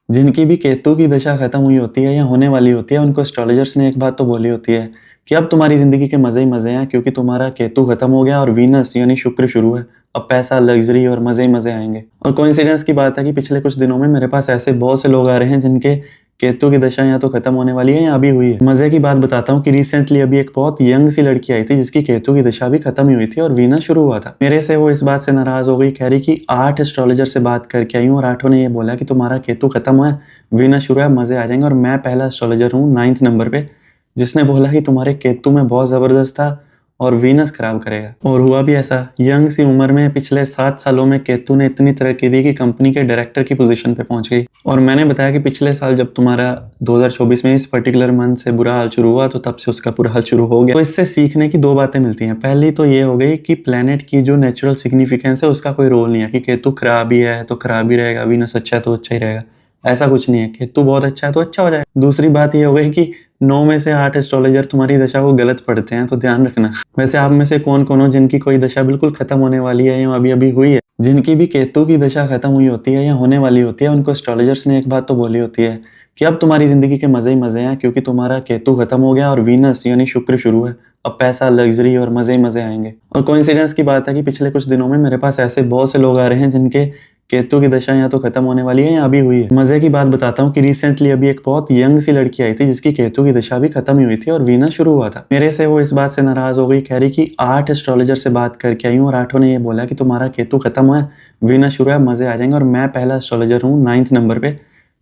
जिनकी भी केतु की दशा खत्म हुई होती है या होने वाली होती है, उनको एस्ट्रोलॉजर्स ने एक बात तो बोली होती है कि अब तुम्हारी ज़िंदगी के मज़े ही मज़े हैं, क्योंकि तुम्हारा केतु खत्म हो गया और वीनस यानी शुक्र शुरू है। अब पैसा, लग्ज़री और मज़े ही मज़े आएँगे। और कोइंसिडेंस की बात है कि पिछले कुछ दिनों में मेरे पास ऐसे बहुत से लोग आ रहे हैं जिनके केतु की दशा या तो खत्म होने वाली है या अभी हुई है। मज़े की बात बताता हूँ कि रिसेंटली अभी एक बहुत यंग सी लड़की आई थी जिसकी केतु की दशा भी खत्म ही हुई थी और वीनस शुरू हुआ था। मेरे से वो इस बात से नाराज़ हो गई, कह रही कि 8 एस्ट्रोलॉजर से बात करके आई हूँ और आठों ने ये बोला कि तुम्हारा केतु खत्म हुआ है, वीनस शुरू है, मज़े आ जाएँगे। और मैं पहला एस्ट्रोलॉजर हूँ 9th नंबर पे जिसने बोला कि तुम्हारे केतु में बहुत ज़बरदस्त था और वीनस खराब करेगा। और हुआ भी ऐसा। यंग सी उम्र में पिछले 7 सालों में केतु ने इतनी तरक्की दी कि कंपनी के डायरेक्टर की पोजीशन पे पहुंच गई। और मैंने बताया कि पिछले साल जब तुम्हारा 2024 में इस पर्टिकुलर मंथ से बुरा हाल शुरू हुआ तो तब से उसका बुरा हाल शुरू हो गया। तो इससे सीखने की 2 बातें मिलती हैं। पहली तो ये हो गई कि प्लेनेट की जो नेचुरल सिग्निफिकेंस है उसका कोई रोल नहीं है कि केतु खराब ही है तो खराब ही रहेगा, वीनस अच्छा है तो अच्छा ही रहेगा। ऐसा कुछ नहीं है, केतु बहुत अच्छा है तो अच्छा हो जाएगा। दूसरी बात ये हो गई कि 9 में से 8 एस्ट्रोलॉजर तुम्हारी दशा को गलत पढ़ते हैं, तो ध्यान रखना। वैसे आप में से कौन-कौन हो जिनकी कोई दशा बिल्कुल खत्म होने वाली है या अभी-अभी हुई है? जिनकी भी केतु की दशा खत्म हुई होती है या होने वाली होती है, उनको एस्ट्रोलॉजर्स ने एक बात तो बोली होती है कि अब तुम्हारी ज़िंदगी के मज़े ही मज़े हैं, क्योंकि तुम्हारा केतु खत्म हो गया और वीनस यानी शुक्र शुरू है। अब पैसा, लग्ज़री और मज़े ही मज़े आएँगे। और कोइंसिडेंस की बात है कि पिछले कुछ दिनों में मेरे पास ऐसे बहुत से लोग आ रहे हैं जिनके केतु की दशा या तो खत्म होने वाली है या अभी हुई है। मज़े की बात बताता हूँ कि रिसेंटली अभी एक बहुत यंग सी लड़की आई थी जिसकी केतु की दशा भी खत्म ही हुई थी और वीनस शुरू हुआ था। मेरे से वो इस बात से नाराज़ हो गई, कह रही कि 8 एस्ट्रोलॉजर से बात करके आई हूँ और आठों ने ये बोला कि तुम्हारा केतु खत्म हुआ है, वीनस शुरू है, मज़े आ जाएँगे। और मैं पहला एस्ट्रोलॉजर हूँ 9th नंबर पे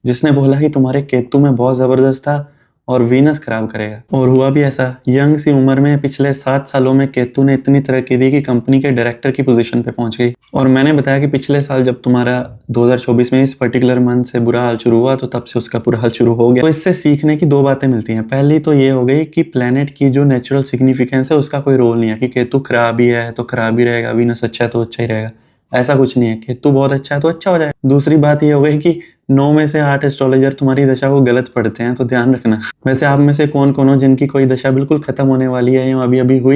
जिसने बोला कि तुम्हारे केतु में बहुत ज़बरदस्त था और वीनस खराब करेगा। और हुआ भी ऐसा। यंग सी उम्र में पिछले 7 सालों में केतु ने इतनी तरक्की दी कि कंपनी के डायरेक्टर की पोजीशन पे पहुंच गई। और मैंने बताया कि पिछले साल जब तुम्हारा 2024 में इस पर्टिकुलर मंथ से बुरा हाल शुरू हुआ तो तब से उसका बुरा हाल शुरू हो गया। तो इससे सीखने की 2 बातें मिलती हैं। पहली तो ये हो गई कि प्लेनेट की जो नेचुरल सिग्निफिकेंस है उसका कोई रोल नहीं है कि केतु खराब ही है तो खराब ही रहेगा, वीनस अच्छा है तो अच्छा ही रहेगा। ऐसा कुछ नहीं है, केतु बहुत अच्छा है तो अच्छा हो जाएगा। दूसरी बात ये हो गई कि 9 में से 8 एस्ट्रोलॉजर तुम्हारी दशा को गलत पढ़ते हैं, तो ध्यान रखना। वैसे आप में से कौन-कौन हो जिनकी कोई दशा बिल्कुल खत्म होने वाली है या अभी-अभी हुई